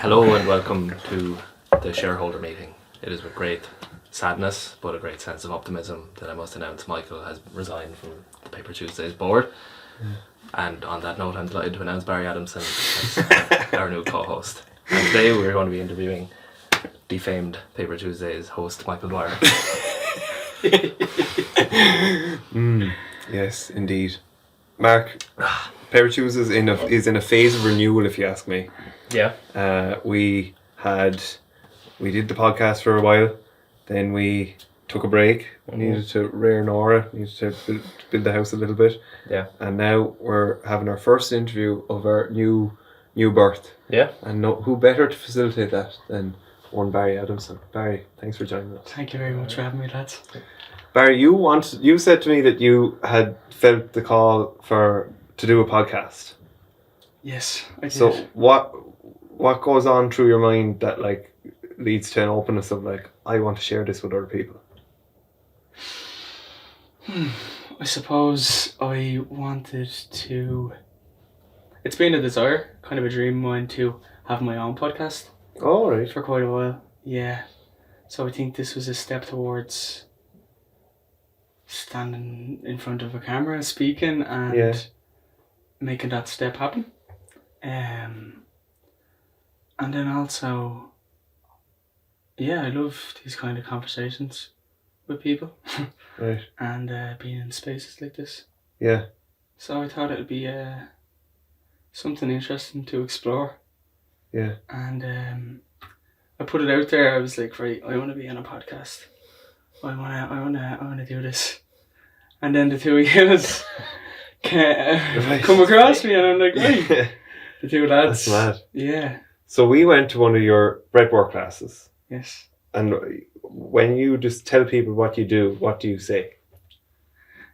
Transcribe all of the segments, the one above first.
Hello and welcome to the shareholder meeting. It is with great sadness but a great sense of optimism that I must announce Michael has resigned from the Paper Tuesdays board. And on that note, I'm delighted to announce Barry Adamson as our new co-host. And today we're going to be interviewing defamed Paper Tuesdays host Michael Dwyer. Yes, indeed. Mark, Paper Tuesdays is in a phase of renewal, if you ask me. Yeah. We did the podcast for a while, then we took a break. We needed to rear Nora, needed to build the house a little bit. Yeah. And now we're having our first interview of our new birth. Yeah. And who better to facilitate that than one Barry Adamson. Barry, thanks for joining us. Thank you very much for having me, lads. Barry, you said to me that you had felt the call to do a podcast. Yes, I did. So what goes on through your mind that like leads to an openness of like, I want to share this with other people? I suppose I wanted to... It's been a desire, kind of a dream of mine, to have my own podcast Oh, right. for quite a while. Yeah. So I think this was a step towards standing in front of a camera, speaking and making that step happen. And then also, I love these kind of conversations with people. Right. And being in spaces like this. Yeah. So I thought it would be something interesting to explore. Yeah. And I put it out there. I was like, right, I want to be on a podcast. I want to do this. And then the two of you come across me, and I'm like, right, the two lads. That's mad. Yeah. So we went to one of your Breathwork classes, Yes. and when you just tell people what you do, what do you say?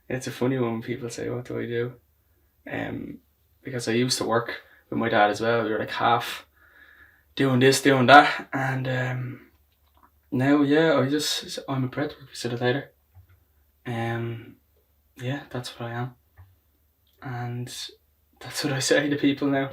It's a funny one when people say, what do I do? Because I used to work with my dad as well. We were like half doing this, doing that. And now, I'm a breathwork facilitator. That's what I am. And that's what I say to people now.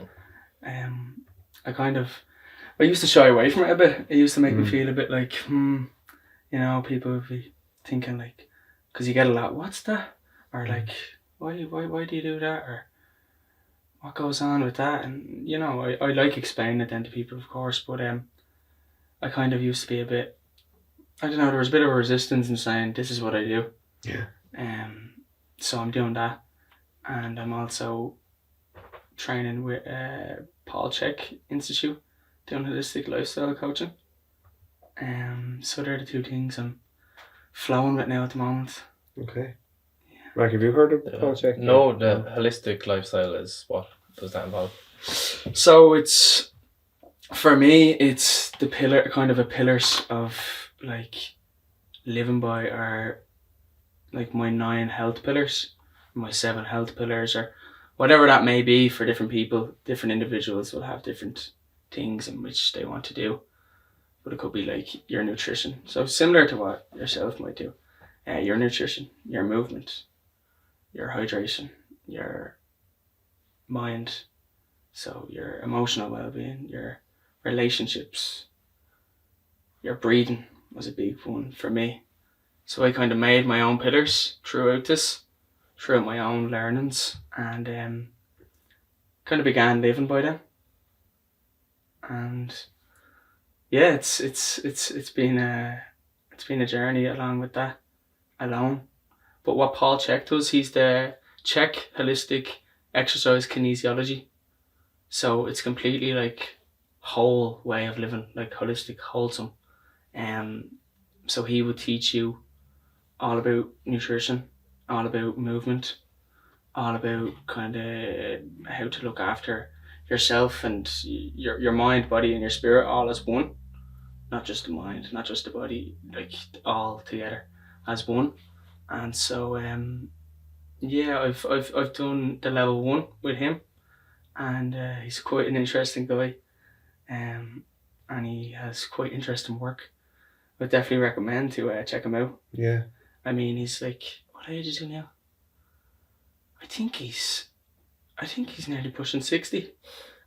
I used to shy away from it a bit. It used to make me feel a bit like, people would be thinking like, because you get a lot, what's that? Or like, why do you do that? Or what goes on with that? And, I like explaining it then to people, of course, but I kind of used to be a bit, I don't know, there was a bit of a resistance in saying, this is what I do. Yeah. So I'm doing that. And I'm also training with Paul Check Institute, doing holistic lifestyle coaching. So they're the two things I'm flowing with now at the moment. Okay. Mark, have you heard of Paul Check? No, the holistic lifestyle is what does that involve? So for me, it's the pillars of like living by are like my 9 health pillars, my 7 health pillars, or whatever that may be for different people. Different individuals will have different things in which they want to do, but it could be like your nutrition. So similar to what yourself might do, your nutrition, your movement, your hydration, your mind, so your emotional well-being, your relationships, your breathing was a big one for me. So I kind of made my own pillars throughout my own learnings, and kind of began living by them. And yeah, it's been a journey along with that alone. But what Paul Check does, he's the Check Holistic Exercise Kinesiology. So it's completely like whole way of living, like holistic, wholesome. So he would teach you all about nutrition, all about movement, all about kind of how to look after yourself and your mind, body, and your spirit all as one. Not just the mind, not just the body, like all together as one. And so I've done the level 1 with him, and he's quite an interesting guy, and he has quite interesting work. I'd definitely recommend to check him out. Yeah. I mean, he's like, what age is he now? I think he's nearly pushing 60.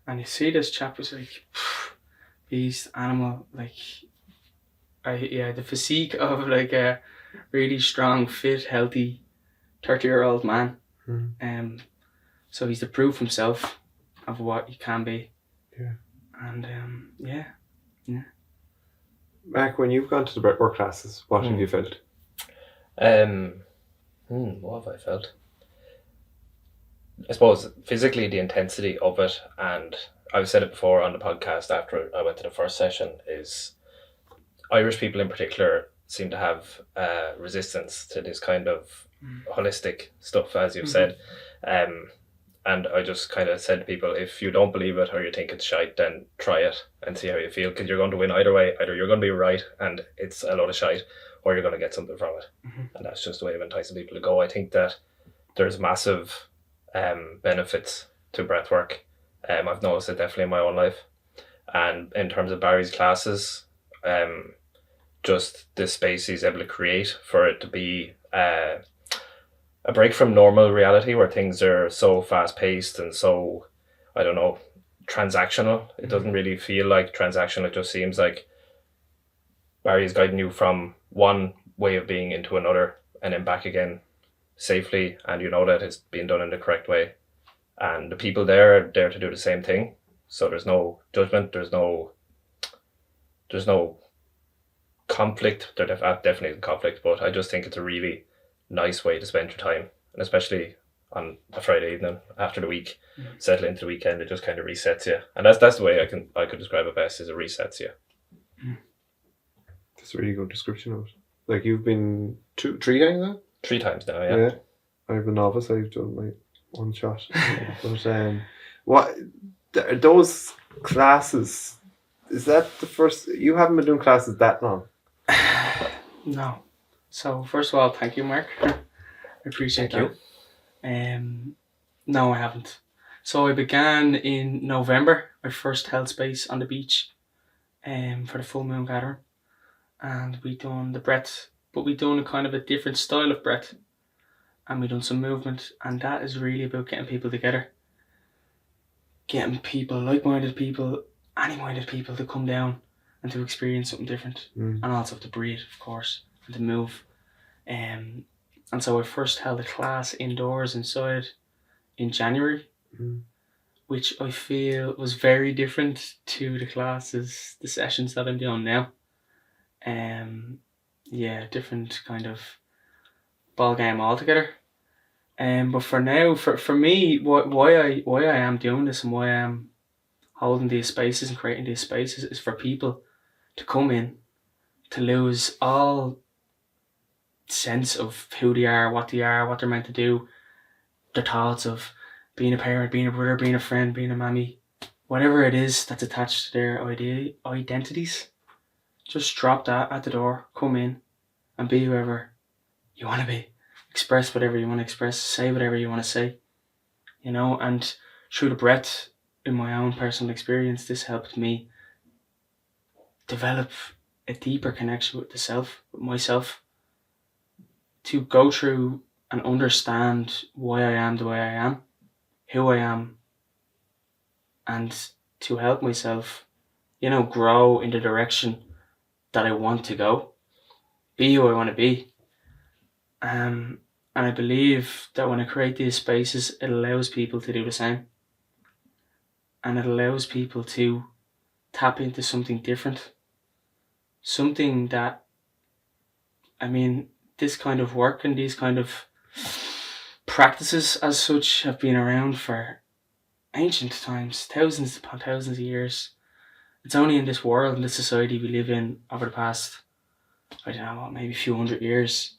And you see this chap is like beast, animal. Like, the physique of like a really strong, fit, healthy 30-year-old man. Mm. So he's the proof himself of what he can be. Yeah. And Mark, when you've gone to the breathwork classes, what have you felt? What have I felt? I suppose physically the intensity of it, and I've said it before on the podcast after I went to the first session, is Irish people in particular seem to have resistance to this kind of holistic stuff, as you've said. And I just kind of said to people, if you don't believe it or you think it's shite, then try it and see how you feel, because you're going to win either way. Either you're going to be right and it's a load of shite, or you're going to get something from it. And that's just a way of enticing people to go. I think that there's massive benefits to breathwork. I've noticed it definitely in my own life. And in terms of Barry's classes, just the space he's able to create for it to be a break from normal reality where things are so fast paced and so, I don't know, transactional. It doesn't really feel like transactional. It just seems like Barry is guiding you from one way of being into another and then back again safely, and you know that it's being done in the correct way. And the people there are there to do the same thing. So there's no judgment, there's no conflict. There definitely is conflict, but I just think it's a really nice way to spend your time, and especially on a Friday evening after the week, settle into the weekend, it just kind of resets you. And that's the way I could describe it best, is it resets you. That's a really good description of it. Like, you've been 3 times now? 3 times now, yeah. I'm a novice. I've done my one shot. But what those classes? Is that the first? You haven't been doing classes that long. No. So first of all, thank you, Mark. I appreciate Thank that. No, I haven't. So I began in November. I first held space on the beach, for the full moon gathering, and we done the breath, but we done a kind of a different style of breath, and we done some movement, and that is really about getting people together, getting people, like-minded people, any-minded people, to come down and to experience something different, and also to breathe, of course, and to move. And so I first held a class indoors inside in January, which I feel was very different to the sessions that I'm doing now. Different kind of ball game altogether. But for now, for me, why I am doing this and why I am holding these spaces and creating these spaces is for people to come in, to lose all sense of who they are, what they're meant to do, their thoughts of being a parent, being a brother, being a friend, being a mammy, whatever it is that's attached to their identities. Just drop that at the door, come in and be whoever you want to be. Express whatever you want to express, say whatever you want to say, and through the breath, in my own personal experience, this helped me develop a deeper connection with myself, to go through and understand why I am the way I am, who I am, and to help myself, grow in the direction that I want to go, be who I want to be. And I believe that when I create these spaces, it allows people to do the same. And it allows people to tap into something different. Something that, this kind of work and these kind of practices as such have been around for ancient times, thousands upon thousands of years. It's only in this world, in this society we live in over the past, maybe a few hundred years,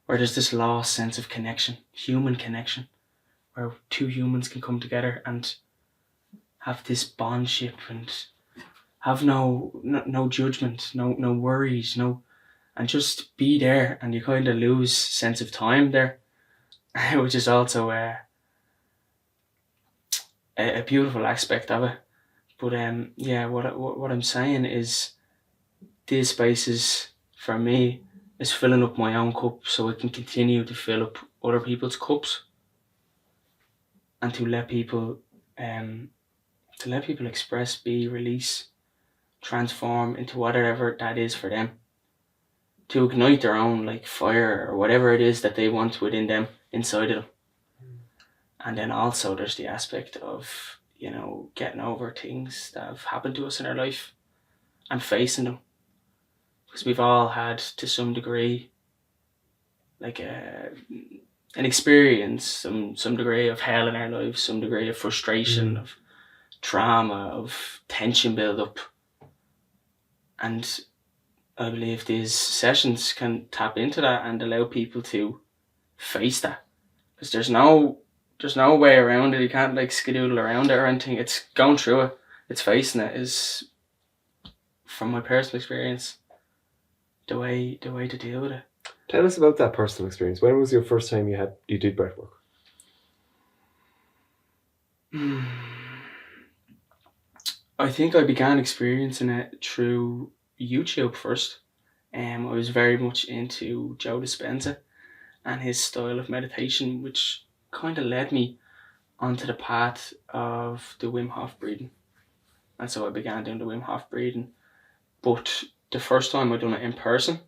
where there's this lost sense of connection, human connection, where 2 humans can come together and have this bondship and have no judgment, no worries, and just be there, and you kind of lose sense of time there, which is also a beautiful aspect of it. But what I'm saying is, these spaces for me is filling up my own cup so I can continue to fill up other people's cups, and to let people express, be, release transform into whatever that is for them, to ignite their own like fire or whatever it is that they want within them, inside of them. And then also there's the aspect of, you know, getting over things that have happened to us in our life and facing them, because we've all had to some degree like an experience, some degree of hell in our lives, some degree of frustration, of trauma, of tension build up. And I believe these sessions can tap into that and allow people to face that, because there's no way around it. You can't like skedoodle around it or anything. It's going through it. It's facing it is, from my personal experience, the way to deal with it. Tell us about that personal experience. When was your first time you did breathwork? I think I began experiencing it through YouTube first. I was very much into Joe Dispenza and his style of meditation, which kind of led me onto the path of the Wim Hof breathing. And so I began doing the Wim Hof breathing. But the first time I done it in person,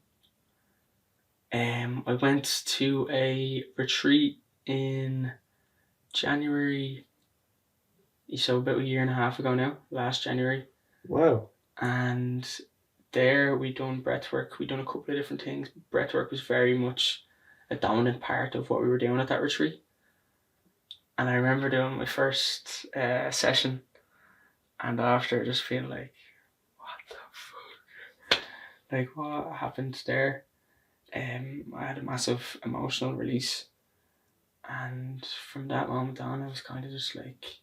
I went to a retreat in January, so about a year and a half ago now, last January. Wow. And there we done breathwork. We done a couple of different things. Breathwork was very much a dominant part of what we were doing at that retreat. And I remember doing my first session, and after just feeling like, what the fuck? Like, what happened there? I had a massive emotional release. And from that moment on, I was kind of just like,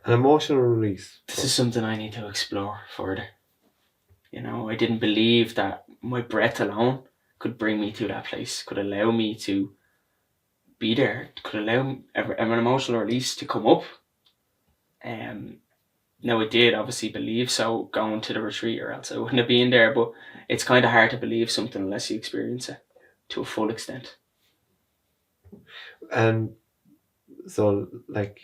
an emotional release. This is something I need to explore further. You know, I didn't believe that my breath alone could bring me to that place, could allow me to be there, could allow an emotional release to come up. Now I did obviously believe so going to the retreat, or else I wouldn't have been there, but it's kind of hard to believe something unless you experience it to a full extent. And so, like,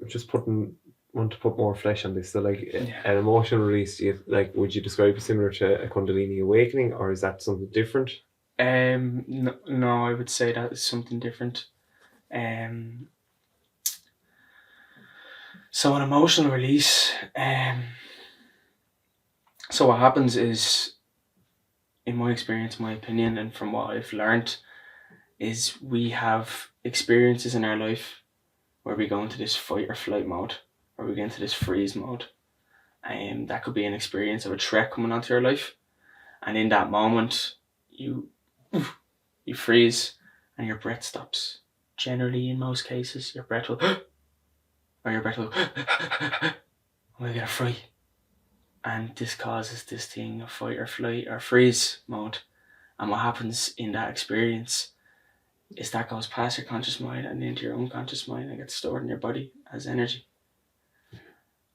just want to put more flesh on this. So, like, an emotional release, would you describe it similar to a Kundalini awakening, or is that something different? No, I would say that is something different. So an emotional release, so what happens is, in my experience, my opinion, and from what I've learned, is we have experiences in our life where we go into this fight or flight mode, or we get into this freeze mode. That could be an experience of a threat coming onto your life, and in that moment, you freeze and your breath stops. Generally, in most cases, your breath will we get a fright, and this causes this thing of fight or flight or freeze mode. And what happens in that experience is that goes past your conscious mind and into your unconscious mind and gets stored in your body as energy.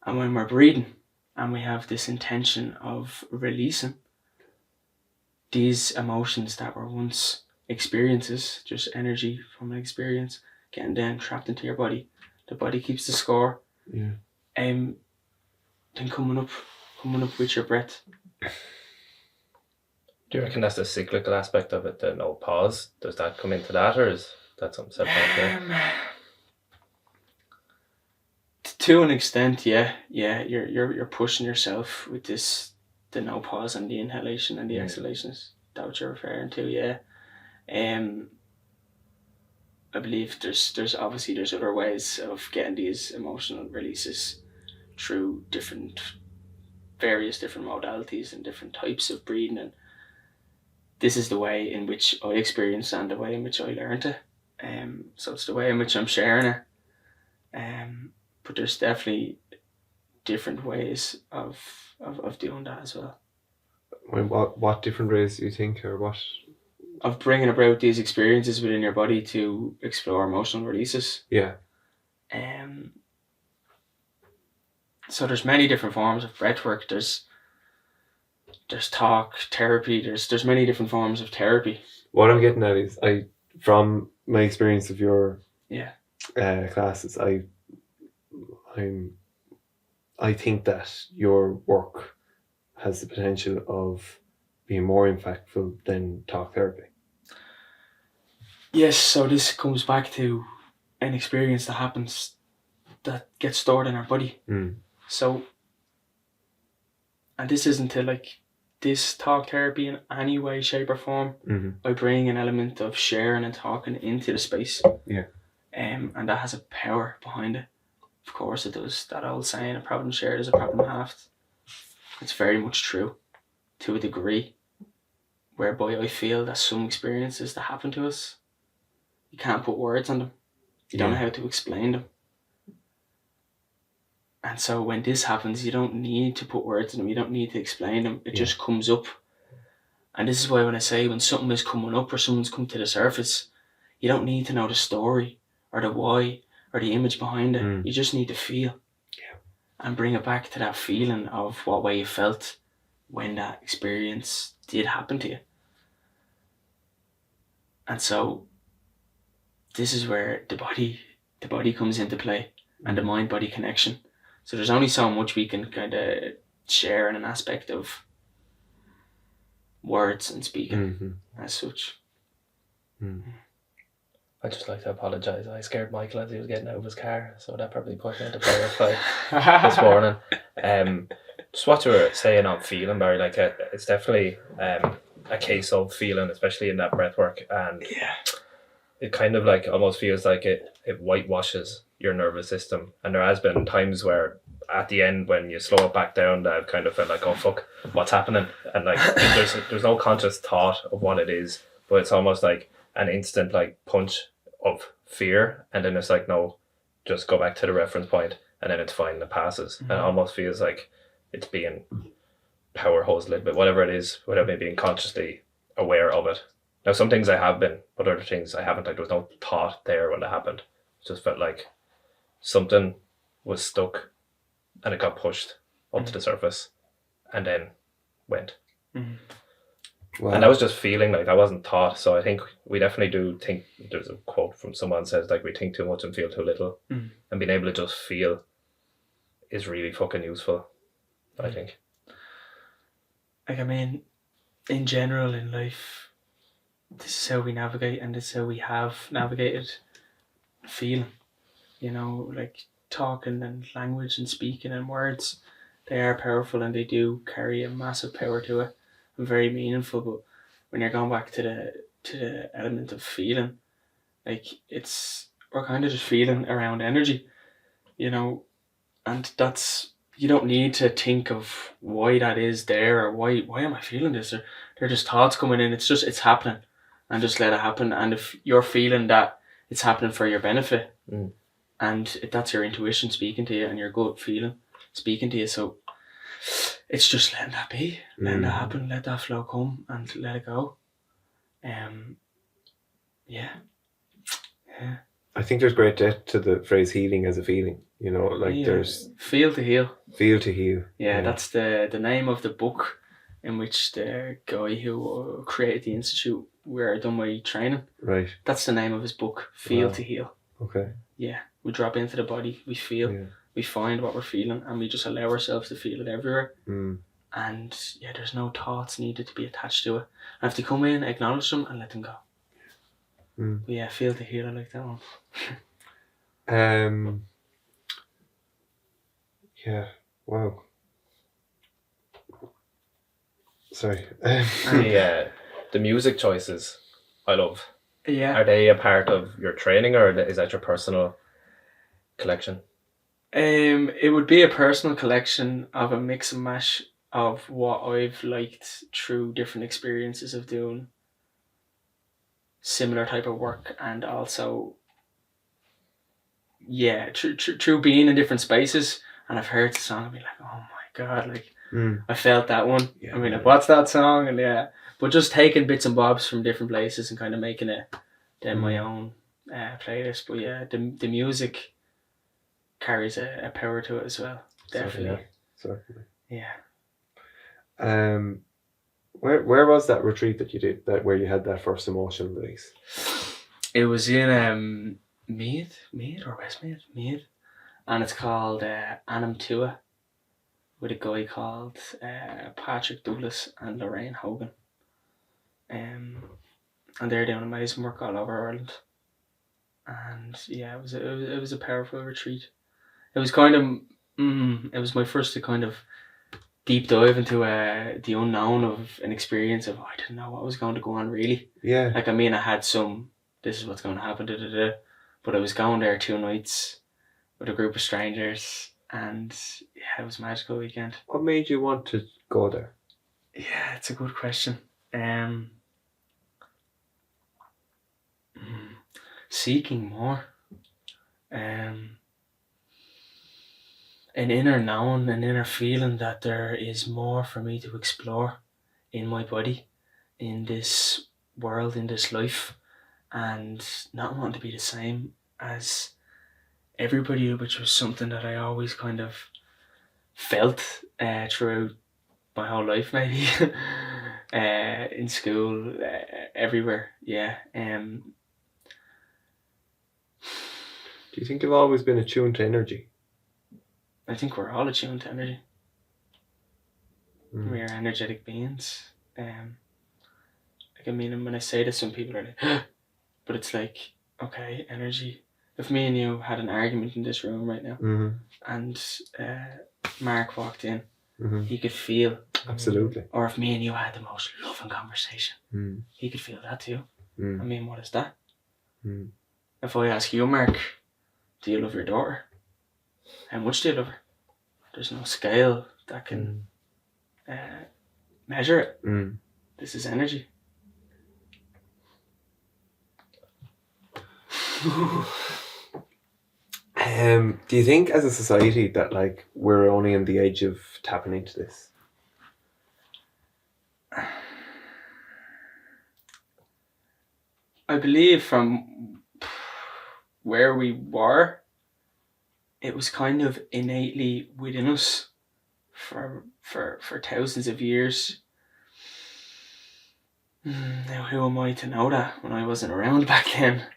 And when we're breathing and we have this intention of releasing these emotions that were once experiences, just energy from an experience, getting then trapped into your body, the body keeps the score. Yeah. Then coming up with your breath. Do you reckon that's the cyclical aspect of it, the no pause? Does that come into that, or is that something separate? To an extent, yeah. You're pushing yourself with this, the no pause and the inhalation and the exhalation. Is that what you're referring to? Yeah. I believe there's other ways of getting these emotional releases through various different modalities and different types of breathing, and this is the way in which I experienced and the way in which I learned it. So it's the way in which I'm sharing it. But there's definitely different ways of doing that as well. What different ways do you think, or what? Of bringing about these experiences within your body to explore emotional releases. Yeah. So there's many different forms of breathwork. There's talk therapy. There's many different forms of therapy. What I'm getting at is, from my experience of your Yeah. classes, I'm I think that your work has the potential of being more impactful than talk therapy. Yes, so this comes back to an experience that happens that gets stored in our body. So, and this isn't to like this talk therapy in any way, shape, or form by bringing an element of sharing and talking into the space. Yeah. And that has a power behind it. Of course it does. That old saying, a problem shared is a problem halved. It's very much true to a degree, whereby I feel that some experiences that happen to us, you can't put words on them. You don't know how to explain them. And so when this happens, you don't need to put words on them. You don't need to explain them. It just comes up. And this is why when I say when something is coming up or someone's come to the surface, you don't need to know the story or the why or the image behind it. You just need to feel. And bring it back to that feeling of what way you felt when that experience did happen to you. And so this is where the body comes into play and the mind-body connection. So there's only so much we can kind of share in an aspect of words and speaking as such. I'd just like to apologise. I scared Michael as he was getting out of his car, so that probably put me into prayer fight this morning. Just what you were saying on feeling, Barry, like it's definitely a case of feeling, especially in that breathwork, and it kind of like almost feels like it whitewashes your nervous system. And there has been times where at the end when you slow it back down that I've kind of felt like, oh fuck, what's happening? And like there's no conscious thought of what it is, but it's almost like an instant like punch of fear, and then it's like, no, just go back to the reference point, and then it's fine, it passes. And it almost feels like it's being power hosed a little bit, whatever it is, without me being consciously aware of it. Now some things I have been, but other things I haven't. Like there was no thought there when it happened. It just felt like something was stuck and it got pushed up to the surface and then went. Wow. And that was just feeling, like that wasn't thought. So I think we definitely do think, there's a quote from someone says like we think too much and feel too little, and being able to just feel is really fucking useful, I think. Like, I mean, in general in life, this is how we navigate, and this is how we have navigated feeling. You know, like talking and language and speaking and words, they are powerful and they do carry a massive power to it and very meaningful. But when you're going back to the element of feeling, like we're kind of just feeling around energy, you know, and that's, you don't need to think of why that is there or why am I feeling this, or they're just thoughts coming in. It's happening, and just let it happen. And if you're feeling that it's happening for your benefit, and if that's your intuition speaking to you and your gut feeling speaking to you, so it's just letting that be, letting that happen, let that flow come and let it go. I think there's great depth to the phrase healing as a feeling, you know, like there's feel to heal. Feel to heal. Yeah, that's the name of the book in which the guy who created the institute where I done my training. Right. That's the name of his book, Feel to Heal. Okay. Yeah, we drop into the body, we feel, we find what we're feeling, and we just allow ourselves to feel it everywhere. And yeah, there's no thoughts needed to be attached to it. I have to come in, acknowledge them, and let them go. But yeah, feel to heal, I like that one. Yeah, wow. Sorry. The music choices I love. Yeah. Are they a part of your training, or is that your personal collection? It would be a personal collection of a mix and mash of what I've liked through different experiences of doing similar type of work, and also through being in different spaces, and I've heard the song and be like, oh my god, like I felt that one. I mean, like, what's that song? And but just taking bits and bobs from different places and kind of making it then my own playlist. But yeah, the music carries a power to it as well. Definitely. Certainly. Yeah. Where was that retreat that you did, where you had that first emotional release? It was in Meath or Westmeath? Meath. And it's called Anam Tua. with a guy called Patrick Douglas and Lorraine Hogan. And they're doing amazing work all over Ireland. And yeah, it was a powerful retreat. It was kind of it was my first to kind of deep dive into the unknown of an experience of I didn't know what was going to go on really. Yeah. Like, I mean, I had some, this is what's going to happen, but I was going there 2 nights with a group of strangers, and yeah, it was a magical weekend. What made you want to go there? Yeah, it's a good question. Seeking more. An inner knowing, an inner feeling that there is more for me to explore in my body, in this world, in this life, and not wanting to be the same as everybody, which was something that I always kind of felt throughout my whole life, maybe. In school, everywhere, yeah. Do you think you've always been attuned to energy? I think we're all attuned to energy. We are energetic beings. Like, I mean, when I say this, some people are like, but it's like, okay, energy. If me and you had an argument in this room right now, and Mark walked in, he could feel. Absolutely. Or if me and you had the most loving conversation, he could feel that too. I mean, what is that? If I ask you, Mark, do you love your daughter? How much do you love her? There's no scale that can measure it. This is energy. Do you think as a society that like we're only on the edge of tapping into this? I believe from where we were, it was kind of innately within us for thousands of years. Now, who am I to know that when I wasn't around back then?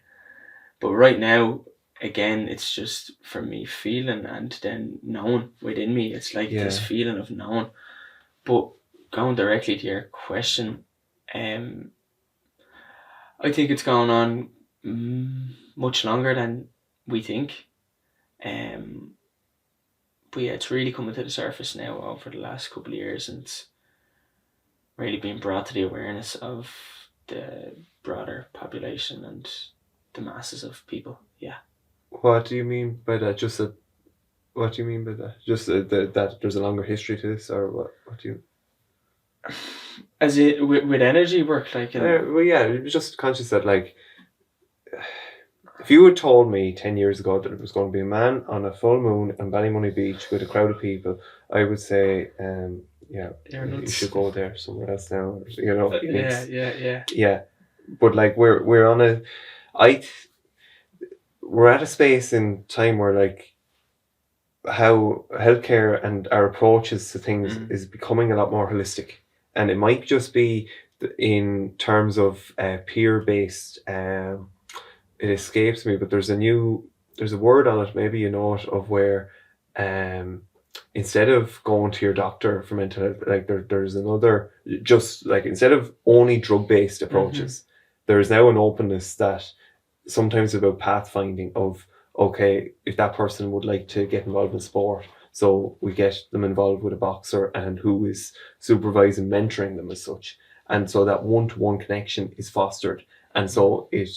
But right now, again, it's just for me feeling and then knowing within me. It's like this feeling of knowing. But going directly to your question, I think it's going on much longer than we think. But yeah, it's really coming to the surface now over the last couple of years, and it's really been brought to the awareness of the broader population and the masses of people. Yeah. What do you mean by that? What do you mean by that? Just that there's a longer history to this, or what? What do you? As it with energy work, like. Well, yeah, just conscious that like, if you had told me 10 years ago that it was going to be a man on a full moon on Ballymoney Beach with a crowd of people, I would say, yeah, you should go there somewhere else now. You know. Yeah. But like we're on a, we're at a space in time where like how healthcare and our approaches to things is becoming a lot more holistic, and it might just be in terms of peer-based. It escapes me, but there's a word on it, maybe you know it, of where instead of going to your doctor for mental health, like there's another, just like instead of only drug-based approaches, there's now an openness that sometimes about pathfinding of, okay, if that person would like to get involved in sport, so we get them involved with a boxer and who is supervising, mentoring them as such. And so that one-to-one connection is fostered. And so it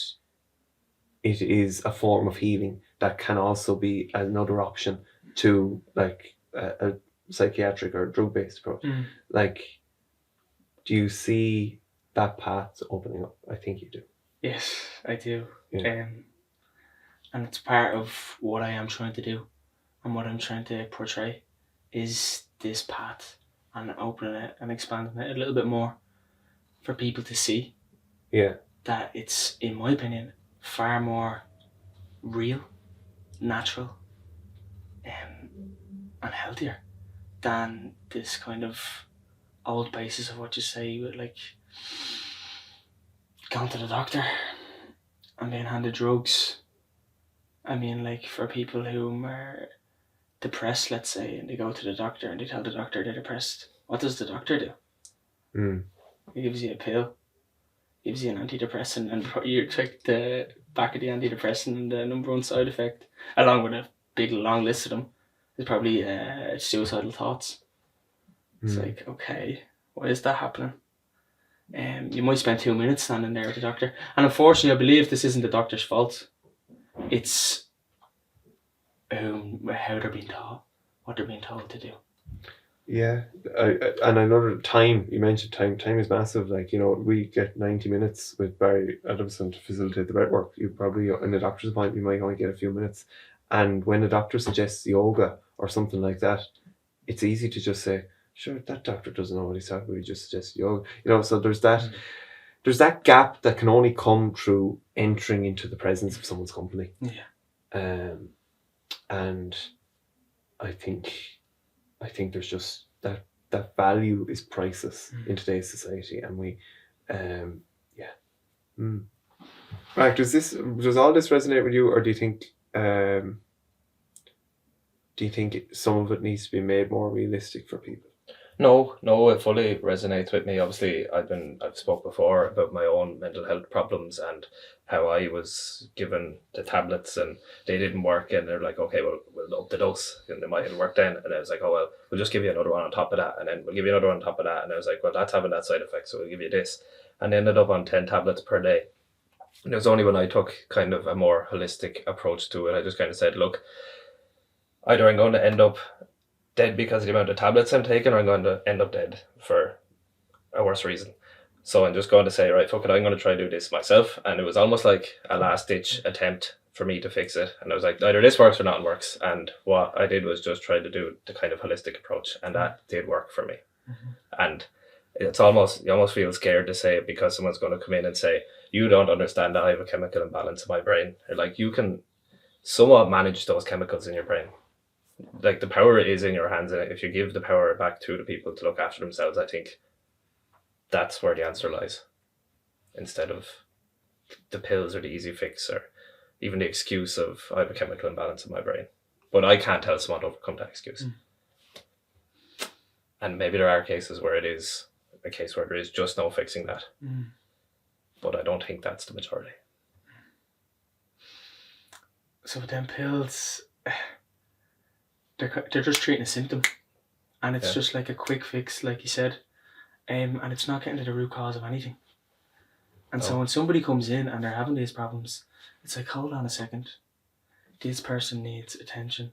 is a form of healing that can also be another option to like a psychiatric or drug-based approach. Like, do you see that path opening up? I think you do. Yes, I do. Yeah. And it's part of what I am trying to do and what I'm trying to portray is this path and opening it and expanding it a little bit more for people to see. Yeah. That it's, in my opinion, far more real, natural, and healthier than this kind of old basis of what you say with like going to the doctor and being handed drugs. I mean, like for people who are depressed, let's say, and they go to the doctor and they tell the doctor they're depressed, what does the doctor do? Mm. He gives you a pill, gives you an antidepressant, and you take the back of the antidepressant, and the number one side effect, along with a big long list of them, is probably suicidal thoughts. It's like, okay, why is that happening? You might spend 2 minutes standing there with the doctor, and unfortunately I believe this isn't the doctor's fault. It's how they're being taught, what they're being told to do. Yeah, and another time, you mentioned time. Time is massive. Like, you know, we get 90 minutes with Barry Adamson to facilitate the breathwork. You probably, in a doctor's appointment, you might only get a few minutes. And when a doctor suggests yoga or something like that, it's easy to just say, sure, that doctor doesn't know what he's talking about, he just suggests yoga. You know, so there's that gap that can only come through entering into the presence of someone's company. Yeah. And I think there's just that value is priceless in today's society, and we, Mark, does all this resonate with you, or do you think some of it needs to be made more realistic for people? No, it fully resonates with me. Obviously, I've spoke before about my own mental health problems and how I was given the tablets and they didn't work, and they're like, okay, well, we'll up the dose, and they mightn't work then. And I was like, oh well, we'll just give you another one on top of that, and then we'll give you another one on top of that. And I was like, well, that's having that side effect, so we'll give you this. And I ended up on 10 tablets per day. And it was only when I took kind of a more holistic approach to it, I just kind of said, look, either I'm going to end up dead because of the amount of tablets I'm taking, or I'm going to end up dead for a worse reason. So I'm just going to say, right, fuck it, I'm going to try to do this myself. And it was almost like a last ditch attempt for me to fix it. And I was like, either this works or nothing works. And what I did was just try to do the kind of holistic approach, and that did work for me. And you almost feel scared to say it, because someone's going to come in and say, you don't understand that I have a chemical imbalance in my brain. Or like, you can somewhat manage those chemicals in your brain. Like, the power is in your hands, and if you give the power back to the people to look after themselves, I think that's where the answer lies, instead of the pills or the easy fix, or even the excuse of I have a chemical imbalance in my brain. But I can't tell someone to overcome that excuse. And maybe there are cases where it is a case where there is just no fixing that. But I don't think that's the majority. So with them pills, they're just treating a symptom, and it's just like a quick fix, like you said, and it's not getting to the root cause of anything. And so when somebody comes in and they're having these problems, it's like, hold on a second, this person needs attention,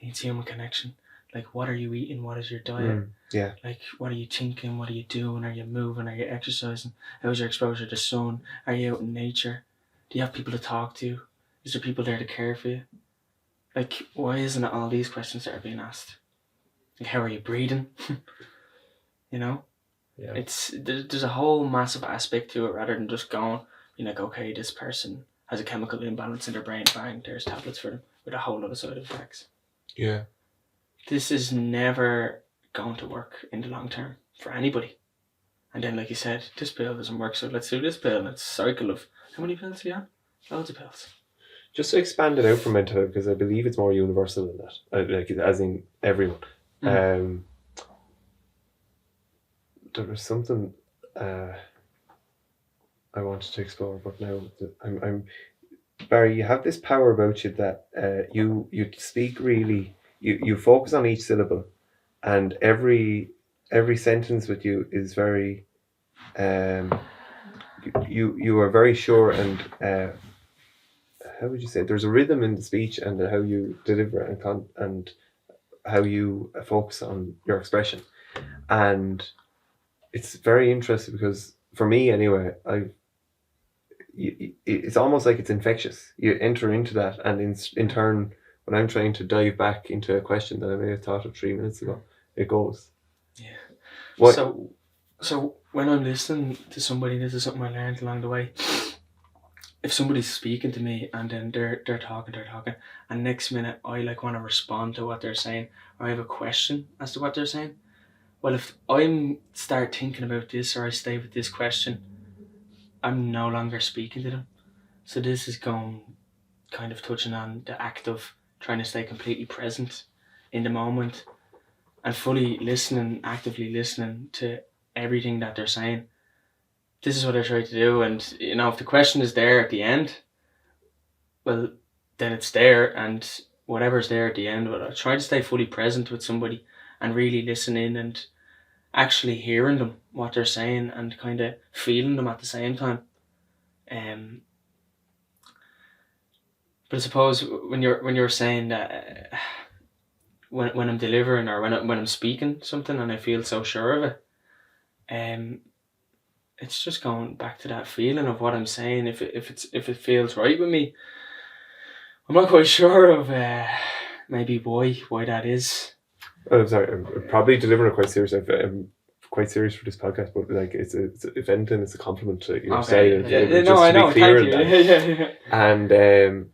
needs human connection. Like, what are you eating? What is your diet? Like, what are you thinking? What are you doing? Are you moving? Are you exercising? How's your exposure to sun? Are you out in nature? Do you have people to talk to? Is there people there to care for you? Like, why isn't it all these questions that are being asked? Like, how are you breathing? You know? Yeah. There's a whole massive aspect to it, rather than just going, being like, okay, this person has a chemical imbalance in their brain, bang, there's tablets for them with a whole lot of side effects. Yeah. This is never going to work in the long term for anybody. And then, like you said, this pill doesn't work, so let's do this pill. And it's a cycle of, how many pills are you on? Loads of pills. Just to expand it out from mental health, because I believe it's more universal than that, like, as in everyone. There was something I wanted to explore, but now I'm Barry. You have this power about you that you speak really. You focus on each syllable, and every sentence with you is very. You are very sure, and how would you say it? There's a rhythm in the speech and how you deliver and how you focus on your expression, and it's very interesting because for me anyway, it's almost like it's infectious. You enter into that, and in turn, when I'm trying to dive back into a question that I may have thought of 3 minutes ago, it goes. Yeah. What? So when I'm listening to somebody, this is something I learned along the way. If somebody's speaking to me and then they're talking, and next minute I like want to respond to what they're saying, or I have a question as to what they're saying. Well, if I start thinking about this, or I stay with this question, I'm no longer speaking to them. So this is going kind of touching on the act of trying to stay completely present in the moment and fully listening, actively listening to everything that they're saying. This is what I try to do, and you know, if the question is there at the end, well, then it's there, and whatever's there at the end, but I try to stay fully present with somebody and really listen in and actually hearing them, what they're saying, and kind of feeling them at the same time. But I suppose when you're saying that when I'm delivering or when I'm speaking something and I feel so sure of it, it's just going back to that feeling of what I'm saying. If it feels right with me, I'm not quite sure of maybe why that is. I'm sorry, I'm probably delivering it quite serious. I'm quite serious for this podcast, but like it's if anything, it's a compliment to your style. Yeah. No, I know. Thank you. Yeah. And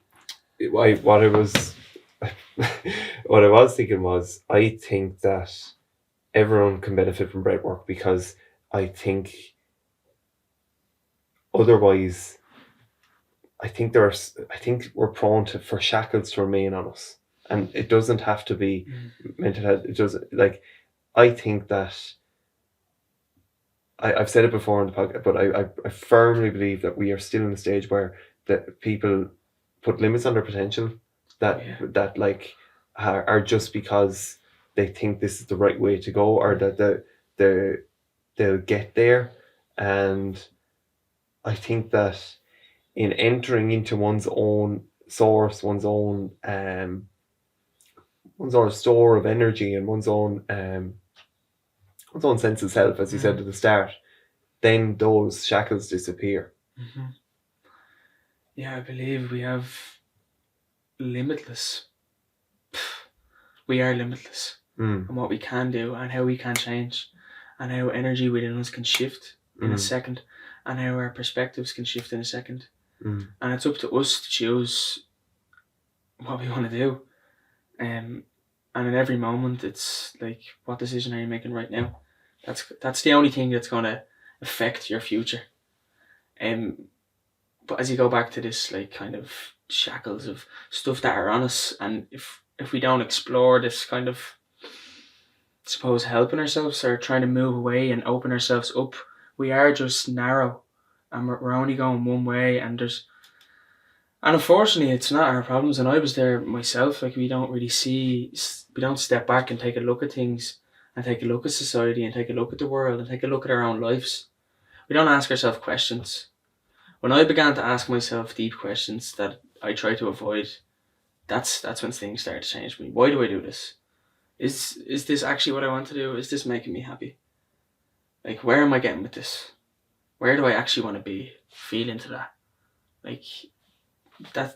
what I was what I was thinking was, I think that everyone can benefit from breathwork, because I think otherwise, I think we're prone for shackles to remain on us, and it doesn't have to be mental health. It doesn't, like, I think that I've said it before on the podcast, but I firmly believe that we are still in a stage where that people put limits on their potential that like are just because they think this is the right way to go, or that they'll get there. And I think that in entering into one's own source, one's own store of energy, and one's own sense of self, as you said at the start, then those shackles disappear. Mm-hmm. Yeah, I believe we have limitless. We are limitless in what we can do and how we can change, and how energy within us can shift in a second, and how our perspectives can shift in a second. And it's up to us to choose what we want to do. And in every moment, it's like, what decision are you making right now? That's the only thing that's going to affect your future. But as you go back to this, like, kind of shackles of stuff that are on us, and if we don't explore this kind of, suppose, helping ourselves or trying to move away and open ourselves up, we are just narrow, and we're only going one way, and unfortunately it's not our problems. And I was there myself. Like, we don't step back and take a look at things, and take a look at society, and take a look at the world, and take a look at our own lives. We don't ask ourselves questions. When I began to ask myself deep questions that I try to avoid, that's when things started to change for me. Why do I do this? Is this actually what I want to do? Is this making me happy? Like, where am I getting with this? Where do I actually want to be? Feel into that. Like,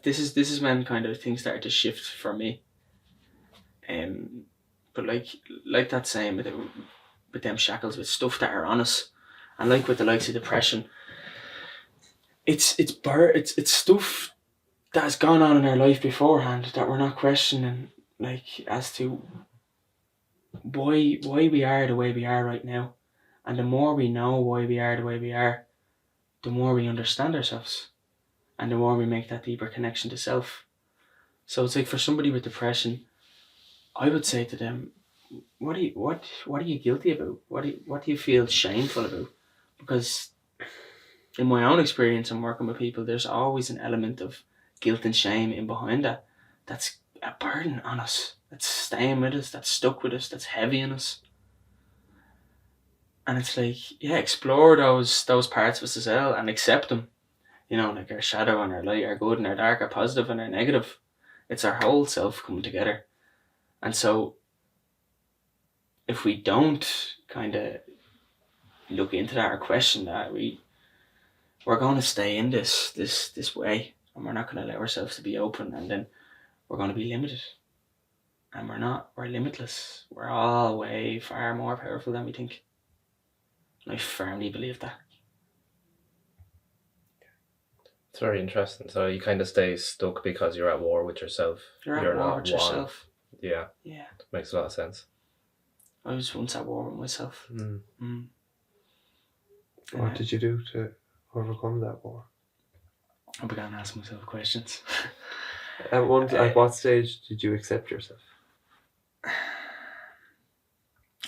this is when kind of things started to shift for me. But like that saying with them shackles, with stuff that are on us, and like with the likes of depression, it's stuff that has gone on in our life beforehand that we're not questioning, like, as to why we are the way we are right now. And the more we know why we are the way we are, the more we understand ourselves, and the more we make that deeper connection to self. So it's like, for somebody with depression, I would say to them, what are you guilty about? What do you feel shameful about? Because in my own experience and working with people, there's always an element of guilt and shame in behind that. That's a burden on us. That's staying with us. That's stuck with us. That's heavy on us. And it's like, yeah, explore those parts of us as well, and accept them. You know, like our shadow and our light, our good and our dark, our positive and our negative. It's our whole self coming together. And so, if we don't kind of look into that or question that, we're going to stay in this way, and we're not going to allow ourselves to be open, and then we're going to be limited. And we're not. We're limitless. We're all way far more powerful than we think. And I firmly believe that. It's very interesting. So you kind of stay stuck because you're at war with yourself. You're at war with yourself. Yeah. Yeah. Makes a lot of sense. I was once at war with myself. What did you do to overcome that war? I began asking myself questions. At what stage did you accept yourself?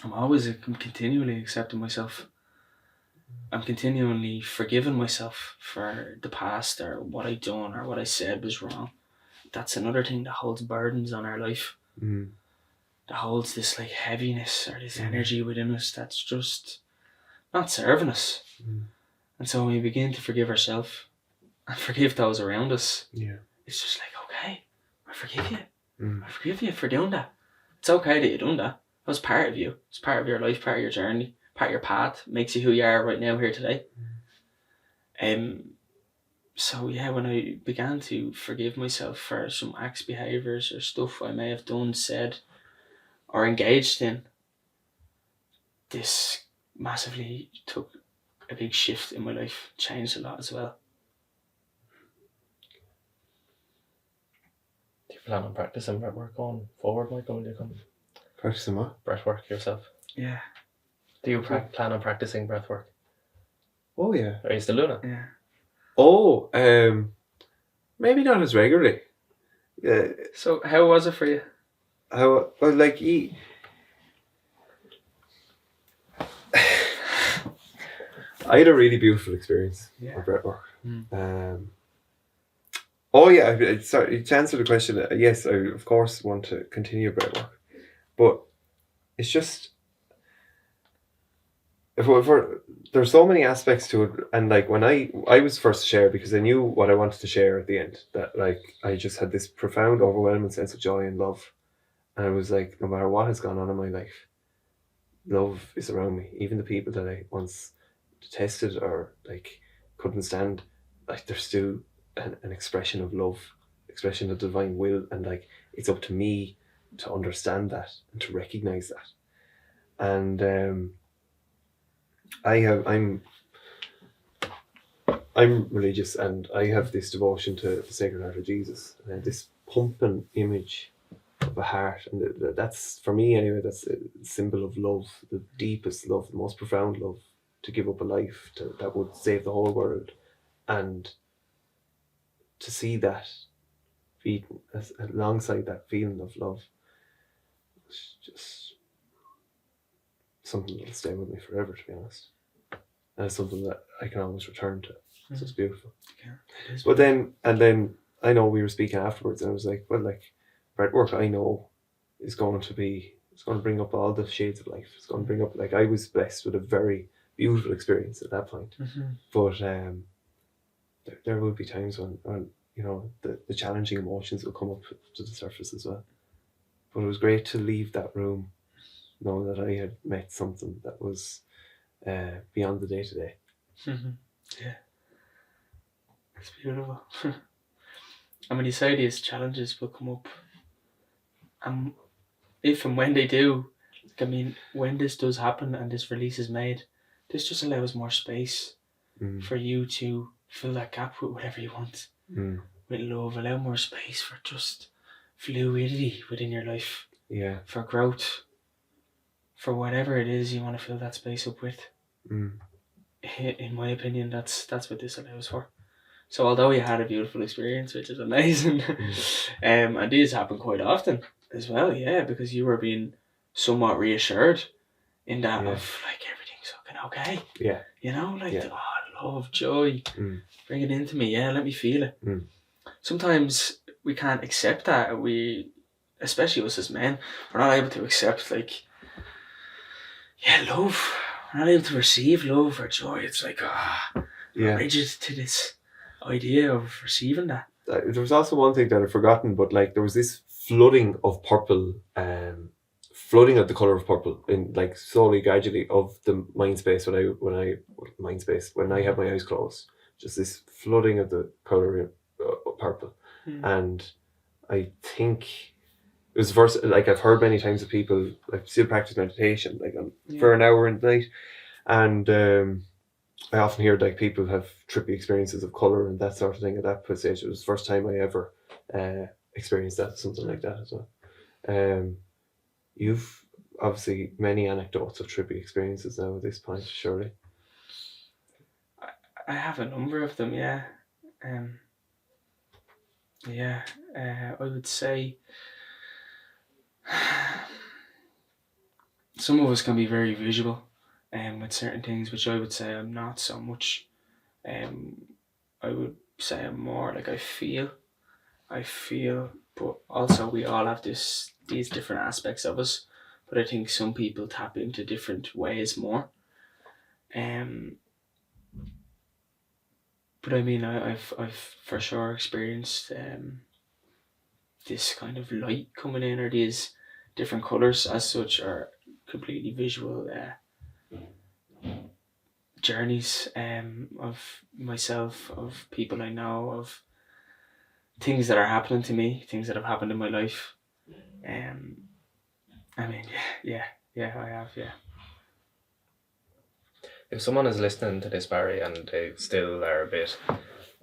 I'm continually accepting myself. I'm continually forgiving myself for the past or what I done or what I said was wrong. That's another thing that holds burdens on our life. That holds this like heaviness or this energy within us that's just not serving us. And so when we begin to forgive ourselves and forgive those around us, it's just like, okay, I forgive you. I forgive you for doing that. It's okay that you done that. That was part of you. It's part of your life, part of your journey, part of your path. Makes you who you are right now, here today. So yeah, when I began to forgive myself for some acts, behaviours or stuff I may have done, said or engaged in, this massively took a big shift in my life, changed a lot as well. Do you plan on practicing breathwork going forward, Michael? Will you come Practicing what? breathwork yourself? Yeah. Do you plan on practicing breathwork? Oh yeah. Are you still doing it? Yeah. Oh, maybe not as regularly. So how was it for you? How well, like I had a really beautiful experience with breathwork. Oh yeah, sorry, to answer the question, yes, I of course want to continue breathwork, but it's just if there's so many aspects to it, and like when I was first to share because I knew what I wanted to share at the end, that like I just had this profound, overwhelming sense of joy and love, and I was like, no matter what has gone on in my life, love is around me. Even the people that I once detested or like couldn't stand, like there's still an expression of love, expression of divine will, and like it's up to me to understand that and to recognize that. And I'm religious, and I have this devotion to the Sacred Heart of Jesus, and this pumping image of a heart, and that's for me anyway. That's a symbol of love, the deepest love, the most profound love, to give up a life that would save the whole world, and to see that beaten alongside that feeling of love, it's just something that'll stay with me forever, to be honest. And it's something that I can always return to. So it's beautiful. Yeah, it is. But then I know we were speaking afterwards, and I was like, well, like breathwork, I know it's going to bring up all the shades of life. It's going to bring up, like, I was blessed with a very beautiful experience at that point. But there will be times when you know the challenging emotions will come up to the surface as well. But it was great to leave that room knowing that I had met something that was beyond the day-to-day. Yeah, it's beautiful. And when you say these challenges will come up, if and when they do, I mean, when this does happen and this release is made, this just allows more space for you to fill that gap with whatever you want. With love, allow more space for just fluidity within your life. Yeah. For growth. For whatever it is you want to fill that space up with. In my opinion, that's what this allows for. So although you had a beautiful experience, which is amazing, and these happen quite often as well, yeah, because you were being somewhat reassured in that of like everything's fucking okay. Yeah. You know, like love, joy, bring it into me, let me feel it. Sometimes we can't accept that. We, especially us as men, we're not able to accept like love. We're not able to receive love or joy. It's like we're rigid to this idea of receiving that. There was also one thing that I'd forgotten, but like there was this flooding of purple, flooding of the colour of purple in like slowly, gradually of the mind space when I have my eyes closed. Just this flooding of the colour of purple, and I think it was the first, like I've heard many times of people like still practice meditation like for an hour in the night, and I often hear like people have trippy experiences of colour and that sort of thing at that stage. It was the first time I ever experienced something like that as well. You've obviously many anecdotes of trippy experiences now at this point, surely. I have a number of them, yeah. I would say some of us can be very visual with certain things, which I would say I'm not so much. I would say I'm more like I feel, but also we all have these different aspects of us. But I think some people tap into different ways more. But I mean, I've for sure experienced this kind of light coming in, or these different colors as such are completely visual journeys of myself, of people I know, of things that are happening to me, things that have happened in my life. I mean, yeah, I have, yeah. If someone is listening to this, Barry, and they still are a bit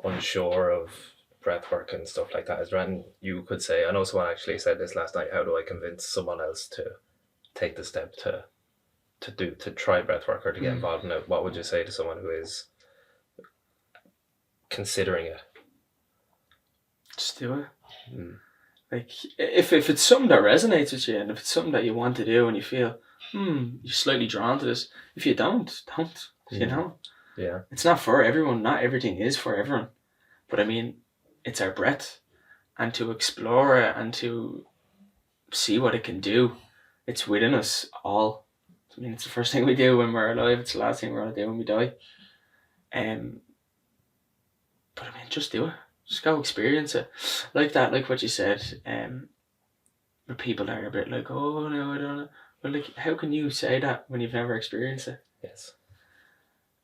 unsure of breathwork and stuff like that, is there anything you could say? I know someone actually said this last night. How do I convince someone else to take the step to try breathwork or to get involved in it? What would you say to someone who is considering it? Just do it. Like if it's something that resonates with you, and if it's something that you want to do and you feel you're slightly drawn to this, if you don't, you know. Yeah, it's not for everyone. Not everything is for everyone, but I mean, it's our breath, and to explore it and to see what it can do, it's within us all. I mean, it's the first thing we do when we're alive. It's the last thing we're gonna do when we die. But I mean, just do it. Just go experience it. Like that, like what you said, where people are a bit like, oh no, I don't know. But like, how can you say that when you've never experienced it? yes.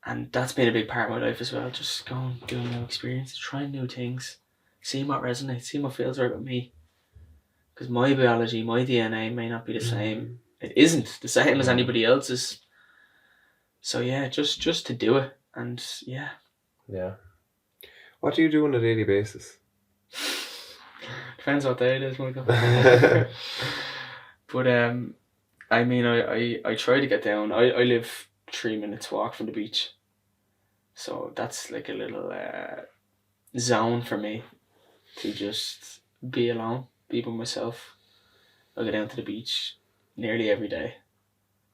And that's been a big part of my life as well. Just go and do new experiences, try new things, see what resonates, see what feels right with me. Because my biology, my DNA may not be the same. It isn't the same as anybody else's. So yeah, just to do it, and yeah. Yeah. What do you do on a daily basis? Depends what day it is, Michael. But I mean, I try to get down. I live 3 minutes walk from the beach, so that's like a little zone for me to just be alone, be by myself. I go down to the beach nearly every day,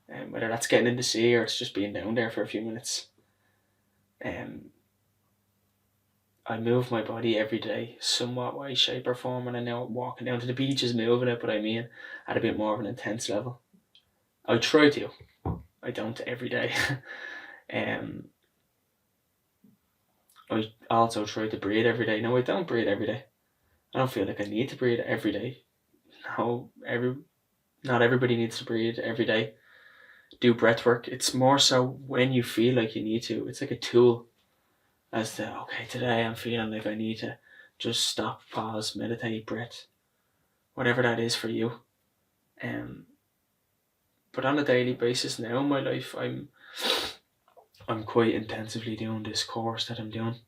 and whether that's getting in the sea or it's just being down there for a few minutes. I move my body every day, somewhat way, shape or form, and I know walking down to the beach is moving it, but I mean at a bit more of an intense level. I try to. I don't every day. I also try to breathe every day. No, I don't breathe every day. I don't feel like I need to breathe every day. No, not everybody needs to breathe every day. Do breath work. It's more so when you feel like you need to. It's like a tool as to, okay, today I'm feeling like I need to just stop, pause, meditate, breath, whatever that is for you. But on a daily basis now in my life, I'm quite intensively doing this course that I'm doing.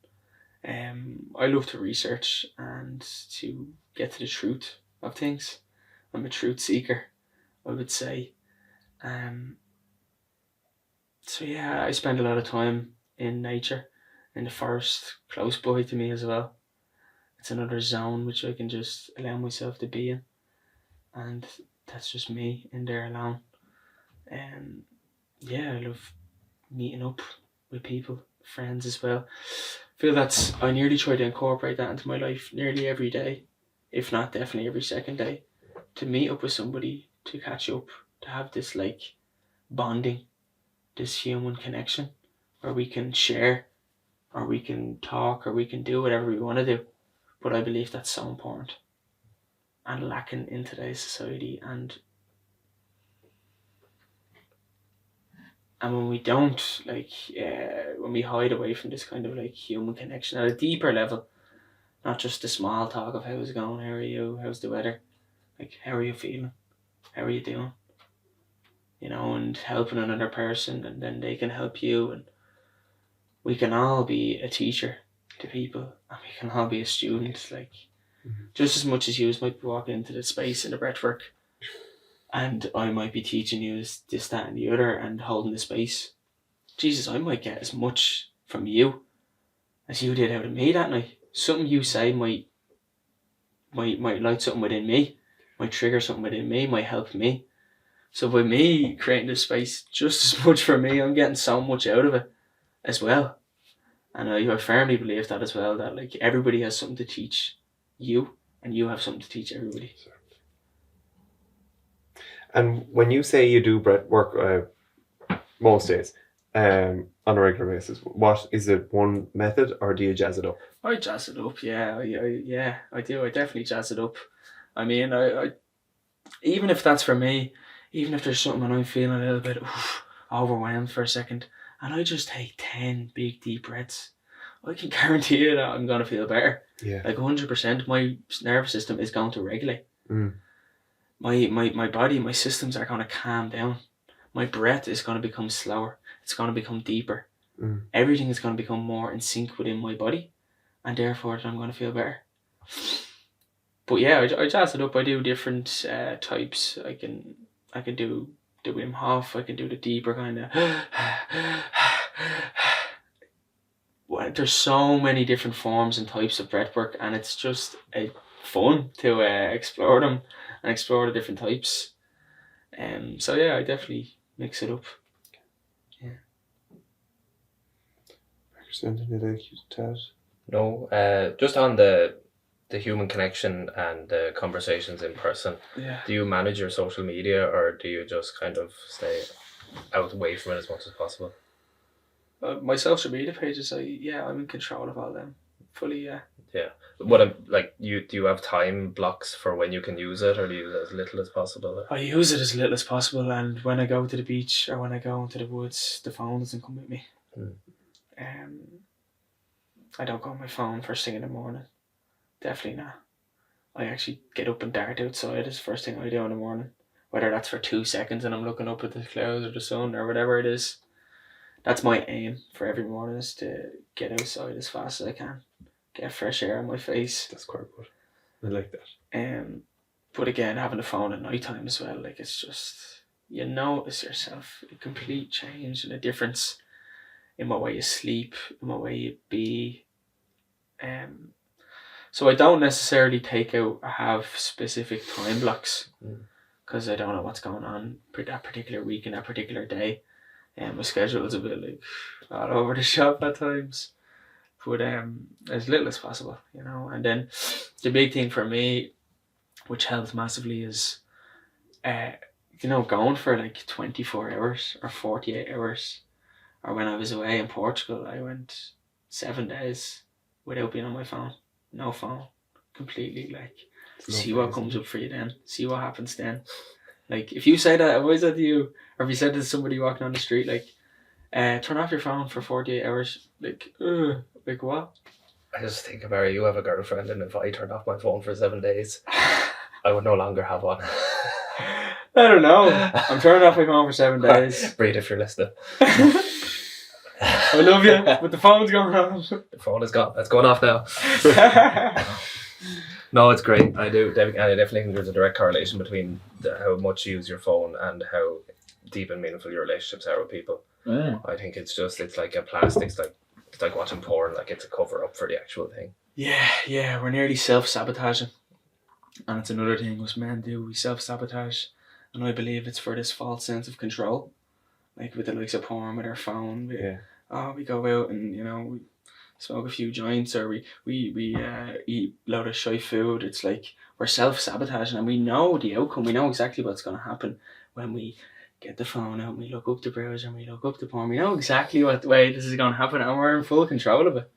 I love to research and to get to the truth of things. I'm a truth seeker, I would say. So yeah, I spend a lot of time in nature, in the forest, close by to me as well. It's another zone which I can just allow myself to be in, and that's just me in there alone. Yeah, I love meeting up with people, friends as well. I nearly try to incorporate that into my life nearly every day, if not definitely every second day, to meet up with somebody, to catch up, to have this like bonding, this human connection where we can share, or we can talk, or we can do whatever we want to do. But I believe that's so important and lacking in today's society. And when we don't, when we hide away from this kind of like human connection at a deeper level, not just the small talk of how's it going, how are you, how's the weather, like how are you feeling, how are you doing, and helping another person, and then they can help you, and we can all be a teacher to people, and we can all be a student, just as much as you might be walking into the space in the breathwork, and I might be teaching you this, that, and the other, and holding the space. Jesus, I might get as much from you as you did out of me that night. Something you say might light something within me, might trigger something within me, might help me. So by me creating this space just as much for me, I'm getting so much out of it as well. And I firmly believe that as well, that like everybody has something to teach you and you have something to teach everybody. And when you say you do breath work most days, on a regular basis, what is it? One method, or do you jazz it up? I jazz it up, yeah. I do. I definitely jazz it up. I mean, I even if that's for me, even if there's something and I'm feeling a little bit overwhelmed for a second, and I just take 10 big deep breaths, I can guarantee you that I'm gonna feel better. Yeah. Like 100%, my nervous system is going to regulate. Mm. My body, my systems are going to calm down. My breath is going to become slower. It's going to become deeper. Mm. Everything is going to become more in sync within my body, and therefore I'm going to feel better. But yeah, I jazz it up. I do different types. I can do the Wim Hof. I can do the deeper kind of. Well, there's so many different forms and types of breathwork, and it's just fun to explore them and explore the different types. So yeah, I definitely mix it up. Yeah. Anything you'd like to add? No, just on the human connection and the conversations in person. Yeah. Do you manage your social media, or do you just kind of stay out away from it as much as possible? My social media pages, I'm in control of all them fully. Yeah. Yeah. What I'm like, do you have time blocks for when you can use it, or do you use it as little as possible? I use it as little as possible, and when I go to the beach or when I go into the woods, the phone doesn't come with me. I don't go on my phone first thing in the morning. Definitely not. I actually get up and dart outside as the first thing I do in the morning. Whether that's for 2 seconds and I'm looking up at the clouds or the sun or whatever it is. That's my aim for every morning, is to get outside as fast as I can. Get fresh air on my face. That's quite good. I like that. But again, having the phone at night time as well, like, it's just, you notice yourself a complete change and a difference in what way you sleep, in what way you be. So I don't necessarily take out or have specific time blocks, because I don't know what's going on for that particular week and that particular day. My schedule is a bit like all over the shop at times, but as little as possible, you know. And then the big thing for me, which helps massively, is going for like 24 hours or 48 hours. Or when I was away in Portugal, I went 7 days without being on my phone. No phone. Completely, like, see what comes up for you then. See what happens then. Like, if you say that, if I said to you, or if you said to somebody walking on the street, like, turn off your phone for 48 hours, like what? I just think about it, you have a girlfriend, and if I turned off my phone for 7 days, I would no longer have one. I don't know. I'm turning off my phone for 7 days. Breathe if you're listening. I love you, but the phone's going off. The phone is gone. It's going off now. No, it's great. I do. And I definitely think there's a direct correlation between how much you use your phone and how deep and meaningful your relationships are with people. I think it's like a plastic. It's like watching porn. Like, it's a cover up for the actual thing. Yeah. We're nearly self-sabotaging. And it's another thing us men do. We self-sabotage. And I believe it's for this false sense of control. Like with the likes of porn, with our phone. We go out and, we smoke a few joints, or we eat a load of shy food. It's like we're self-sabotaging, and we know the outcome. We know exactly what's going to happen when we get the phone out and we look up the browser and we look up the porn. We know exactly what way this is going to happen, and we're in full control of it.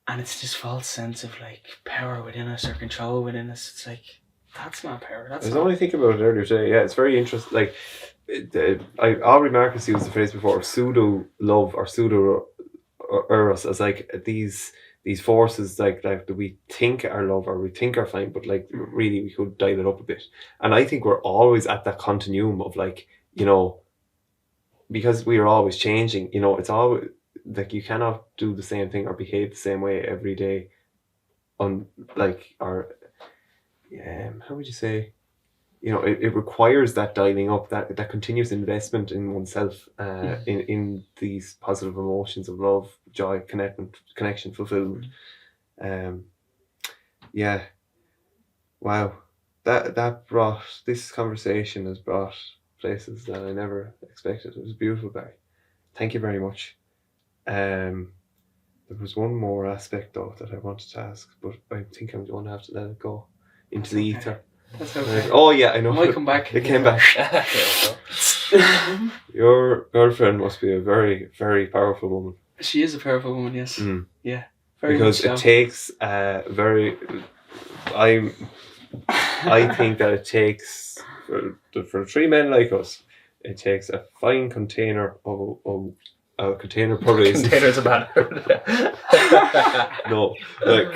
And it's this false sense of like power within us or control within us. It's like, that's not power. I was only thinking about it earlier today. Yeah, it's very interesting. Like, Aubrey Marcus used the phrase before, pseudo love or pseudo eros, as like these forces like that we think are love or we think are fine, but like really we could dial it up a bit. And I think we're always at that continuum of like, because we are always changing. It's always like you cannot do the same thing or behave the same way every day. How would you say? It requires that dialing up, that continuous investment in oneself, in these positive emotions of love, joy, connection, fulfillment. Wow. this conversation has brought places that I never expected. It was beautiful, Barry. Thank you very much. There was one more aspect though that I wanted to ask, but I think I'm going to have to let it go into the ether. That's okay. Oh yeah, I know. It might come back. It came back. Your girlfriend must be a very, very powerful woman. She is a powerful woman, yes. Mm. Yeah. Very Because much it so. takes I think that it takes for three men like us, it takes a fine container of a container probably isn't- Containers a bad word. no, like,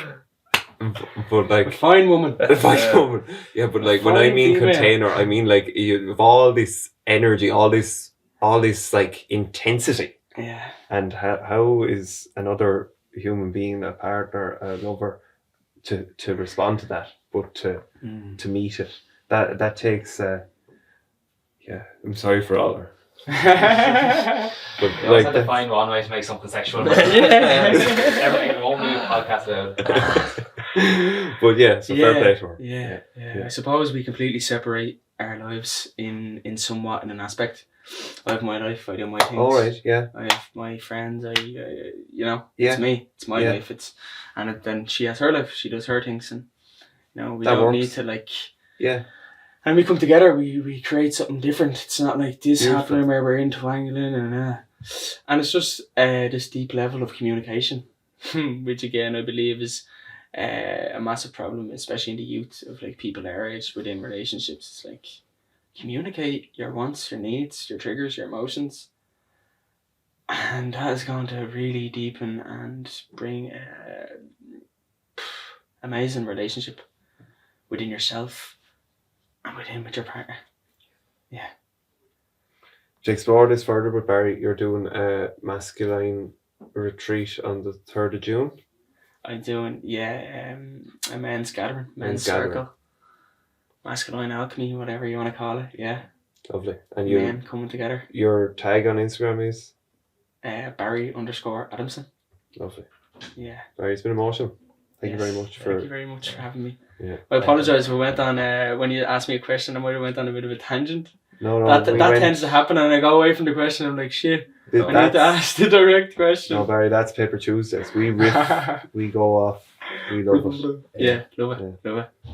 but like A fine woman. a fine woman. Yeah, but like when I fine mean female. container, I mean like you have all this energy, all this like intensity. Yeah. And how is another human being, a partner, a lover, to respond to that, but to meet it? That takes. Yeah, I'm sorry for all her. But You always like have to find one way to make something sexual. Everything won't be podcast out. but yeah, so fair play to her. Yeah. I suppose we completely separate our lives in an aspect. I have my life. I do my things. All right, yeah. I have my friends. Yeah. It's me. It's my Yeah. life. Then she has her life. She does her things, and we That don't works. need to like. Yeah. And we come together. We create something different. It's not like this Beautiful. happening where we're intertangling and it's just this deep level of communication, which again I believe is a massive problem, especially in the youth of like people our age within relationships. It's like communicate your wants, your needs, your triggers, your emotions. And that is going to really deepen and bring amazing relationship within yourself and with your partner. Yeah. To explore this further with Barry, you're doing a masculine retreat on the 3rd of June. I'm doing, a men's gathering, men's gathering. circle. Masculine alchemy, whatever you want to call it, yeah. Lovely. And Men coming together. your tag on Instagram is? Barry_Adamson. Lovely. Yeah. Barry, it's been emotional. Thank you Yes. very much Thank you very much for having me. Yeah. I apologise if we went on, when you asked me a question, I might have went on a bit of a tangent. No, That tends to happen, and I go away from the question, I'm like, shit, I need to ask the direct question. No, Barry, that's Paper Tuesdays. We riff, we go off, we love it. Yeah, love it.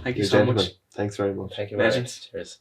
Thank you You're a so gentleman. much. Thanks very much. Thank you very much. Legends. Cheers.